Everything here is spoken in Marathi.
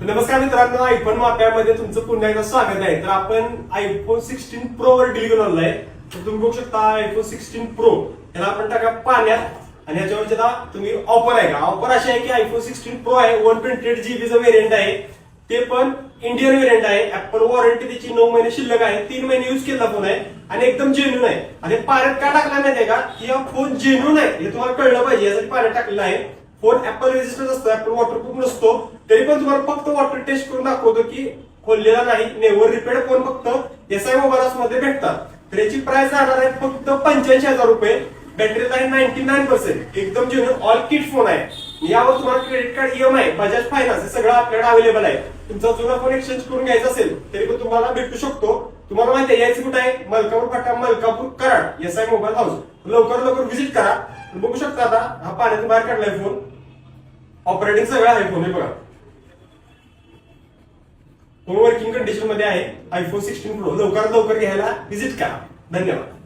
नमस्कार मित्रांनो, आयफोन माप्यामध्ये तुमचं पुन्हा एकदा स्वागत आहे. तर आपण आयफोन 16 प्रो वर डील घेऊन आलोय. तर तुम्ही बघू शकता आयफोन 16 प्रो याला आपण टाका पाण्यात आणि याच्यावरची आता तुम्ही ऑफर आहे का. ऑफर अशी आहे की आयफोन 16 प्रो आहे 128 GB चं व्हेरियंट आहे, ते पण इंडियन व्हेरियंट आहे. ऍपल वॉरंटी त्याची 9 महिने शिल्लक आहे, 3 महिने युज केला फोन आहे आणि एकदम जेन्युन आहे. आणि पाण्यात का टाकला माहितीये का, की हा फोन जेन्युन आहे हे तुम्हाला कळलं पाहिजे यासाठी पाण्यात टाकलेला आहे. फोन ऍपल रेजिस्टर्ड असतो, ऍपल वॉटरप्रूफ नसतो, तरी पण तुम्हाला फक्त वॉटर टेस्ट करून दाखवतो की खोललेला नाही. नेव्हर रिपेअर्ड फोन फक्त एसआय मोबाईल्स मध्ये भेटतात. तर याची प्राइस राहणार आहे फक्त 85,000 रुपये. बॅटरी आहे 99%, एकदम जेन्युइन ऑल किट फोन आहे. यावर तुम्हाला credit card, EMI, Bajaj finance हे सगळं आपल्याकडे अवेलेबल आहे. तुमचा जुना फोन एक्सचेंज करून घ्यायचा असेल तरी पण तुम्हाला भेटू शकतो. तुम्हाला माहिती आहे यायचं कुठे आहे, मलकापूर फाटा, Malkapur Karad, SI mobile house. लवकर व्हिजिट करा. बघू शकता आता हा पाण्यातून बाहेर काढलाय फोन. ऑपरेटिंग सगळं आहे फोन, हे बघा फोन वर्किंग कंडिशन मध्ये आहे. आयफोन 16 प्रो लवकर घ्यायला व्हिजिट करा. धन्यवाद.